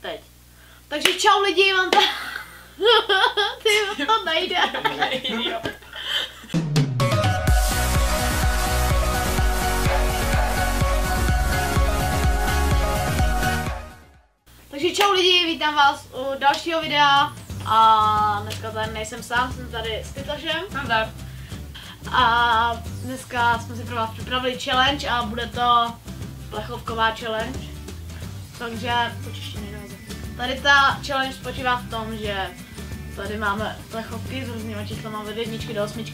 teď. Takže čau lidi, mám to... Ty to nejde. Takže čau lidi, vítám vás u dalšího videa a dneska tady nejsem sám, jsem tady s Tytašem. Nazdar. A dneska jsme si pro vás připravili challenge a bude to plechovková challenge. Takže počeštěný název. Tady ta challenge spočívá v tom, že tady máme plechovky s různýma číslama od 1 do 8.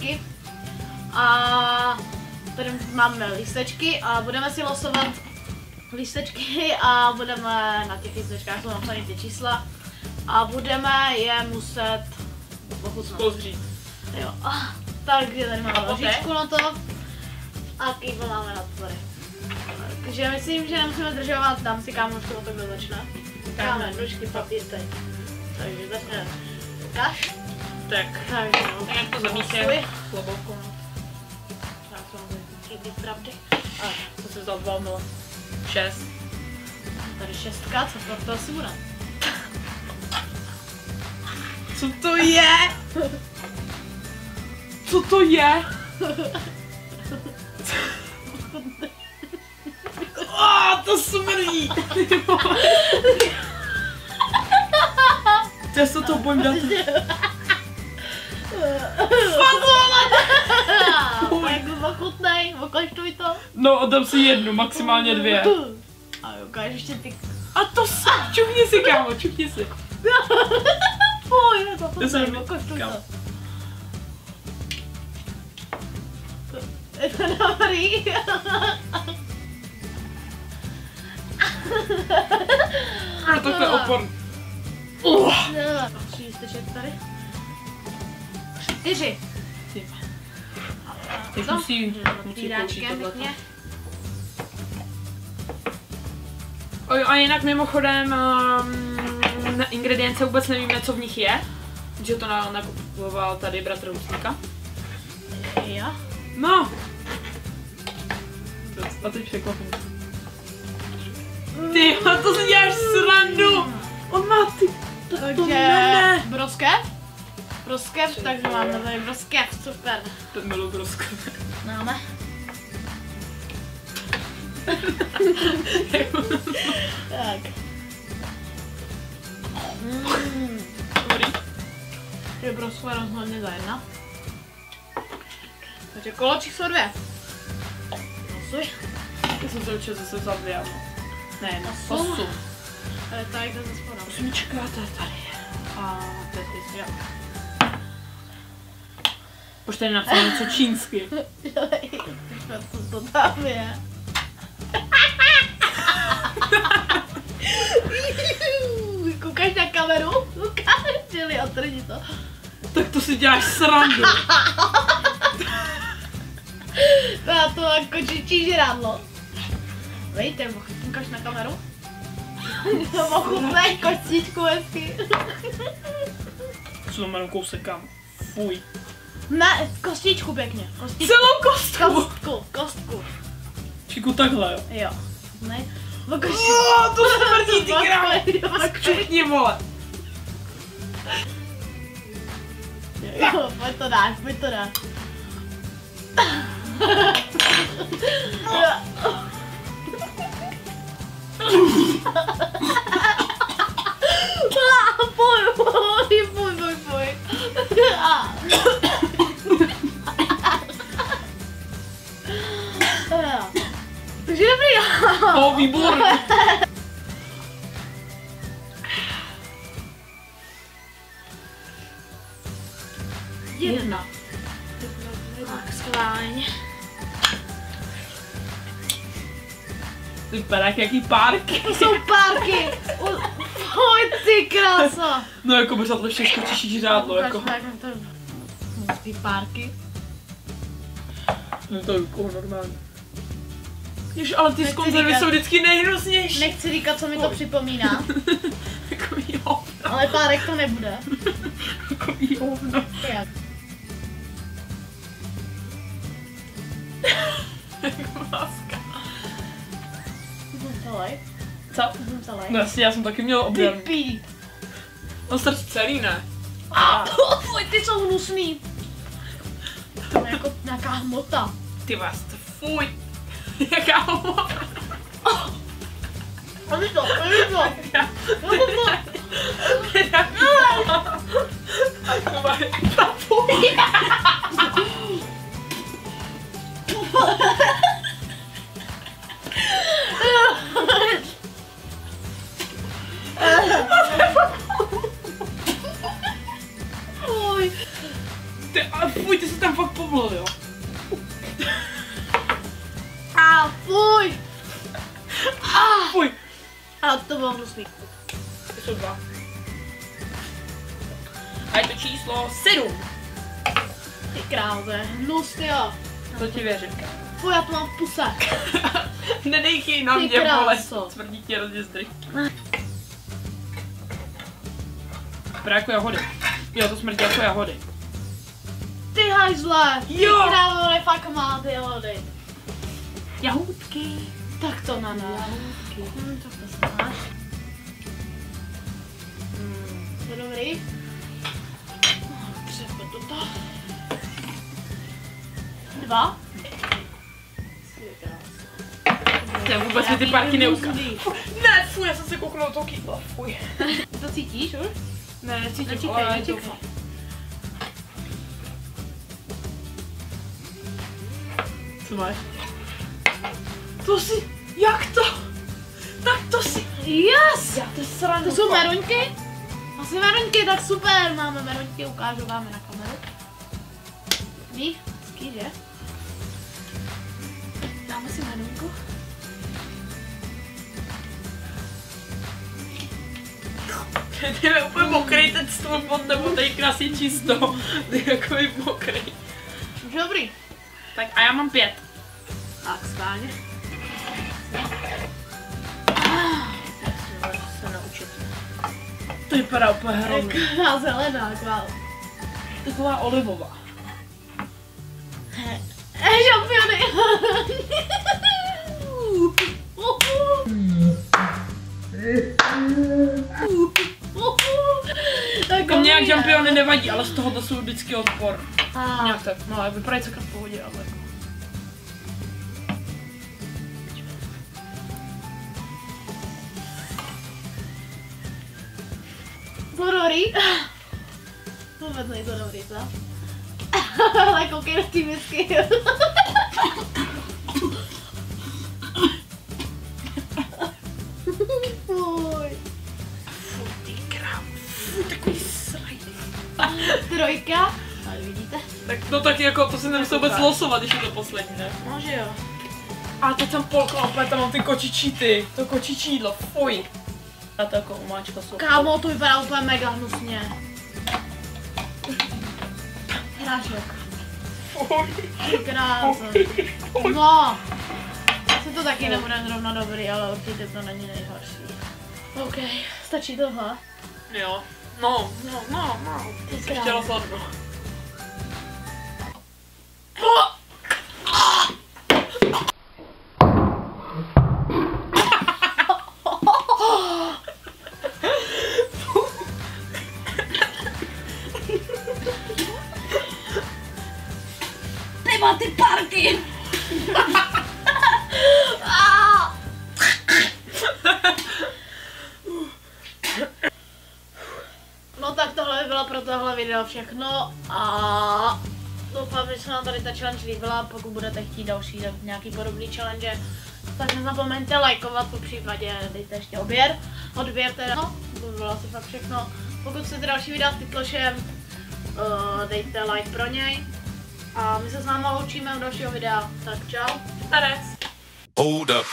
A tady máme lístečky a budeme si losovat lístečky a budeme na těch lístečkách jsou napsané ty čísla a budeme je muset pozřít. Jo. Takže tady máme ložičku na to a kýbl máme na to tady. Takže myslím, že nemusíme zdržovat, dám si kámošku, to kdo začne. Kámen, ručky, papír teď. Takže začne Lukáš. Tak. Takže jak to zamíchám? Kloboku. Tak to mám chybí pravdy. To se vzal 2-0. 6. Tady 6, co to asi bude? Co to je? Co to je? To smrdí! Já se to bojím dát. Jak to chutnej, okažtuj to. No, oddám si jednu, maximálně 2. A ukáž ještě ty. A to se, čuchni si kámo, čuchni si. Fuj, je to chutnej, okažtuj to. Je to dobrý. A to je opor. 3 lísteček tady. 4. Teď musí koučit tohleto. A jinak mimochodem na ingredience vůbec nevíme, co v nich je. Že to nakupoval tady bratr Hustníka. Jo. No. A teď překvapím. Ty, to si děláš srandu! On má ty... Takže broskev, takže máme tady broskev, super. To miluji broskev. Máme. Tak. Dobrý. Je broskve rozhodně za 1. Takže kolo číslo 2. Losuj. Já jsem se určitě zase vzal 2, ano. Ne, 8. 8. Ale tady to ze spoda. 8, to je tady. A to je ty, jo. Už tady napsal něco čínsky. Co to tam je? Koukáš na kameru? Koukáš, čili otrni to. Tak to si děláš srandu. To jako čičí žrádlo. Vejte, koukáš na kameru? To ochutnej kostičku hezky. Zlomenou kousek kam. Fuj. Ne, kostičku pěkně. Kostičku. Celou kostku. Kostku. Čiku takhle, jo. Jo. Ne. To smrdí, ty krávo. Čuchni, vole. Jo, pojď to dáš. Poj. Takže dobrý. Výborný. Jedna. Tak, schválně. Ty vypadá jaký párky. To jsou párky. Pojď ty krása. No jako by to ještě skočíš žrádlo, jako. Ty párky. No to je jako normální. Jež, ale ty z konzervy jsou vždycky nejhroznější. Nechci říkat, co mi to připomíná. Takový hovno. Ale párek to nebude. Takový hovno. Jak? Jako láska. Celý. Co? Jsem celý. No jasně, já jsem taky měl objem. Ty. No srdce celý, ne? Fuj, ty jsou hnusný. To je jako nějaká hmota. Ty vás, fuj. Jaká hmota. Oni to. Fuj. Fuj, ty jsi tam fakt povolil, jo? Fuj. Fuj. A to bylo hnusný. To jsou 2. A je to číslo 7. Ty král, to je hnus, jo. To ti věřím. Fuj, já to mám v puse. Nedejchej na Ty mě, vole. kráso. Smrdí ti hrozně zdry. Vypadá jako jahody. Jo, to smrdí jako jahody. Ty hajzle. Ty Jo. král, fakt má ty jahody. Jahůdky. Tak to na nás. Tak to znáš. To je dobrý. Třeba toto. 2. To vůbec mi ty parky neukáží. Ne, fuj, já jsem se kouknul do toho kýtla, fuj. To cítíš už? Ne, necítím, ale nečekej. Co máš? To si, jak to? Tak to si, Yes! to je srandu. To jsou meruňky? Asi meruňky, tak super, máme meruňky, ukážu vám na kameru. Ví? Hezký, že? Dáme si meruňku. Ty je úplně mokrý ten stůl pod tebou, tady krásně čisto. Ty je takový mokrý. Už dobrý. Tak a já mám 5. Tak, schválně. Se naučit. To vypadá úplně hrozně. Taková zelená, Taková olivová. Šampiony! Jako mě jak žampiony nevadí, ale z toho to jsou vždycky odpor. A Nějak tak, no ale vypadají celkem v pohodě, ale jako. to dobrý. Vůbec nejsou dobrý, co? Ale koukej na ty misky. Fuj. Ty krám, takový slajdy. 3. Ale vidíte? Tak no tak jako to si nemusel vůbec losovat, když je to poslední, ne? No, že jo. A teď jsem polkla opět, tam mám ty kočičí to kočičí jídlo, fuj. A to jako umáčka jsou. Kámo, to vypadá úplně mega hnusně. Hrášek. Ty krása. No. Asi to taky nebude zrovna dobrý, ale určitě to není nejhorší. OK, stačí tohle. Jo. No. Ty Jsi chtěla sladko. Ty parky! No tak tohle by bylo pro tohle video všechno a doufám, že se vám tady ta challenge líbila. Pokud budete chtít další nějaký podobný challenge, tak nezapomeňte lajkovat, po případě dejte ještě odběr teda. No, to by bylo asi fakt všechno. Pokud chcete další videa s Titlošem, dejte like pro něj. A my se s váma loučíme u dalšího videa. Tak čau. Tarec. Hold up.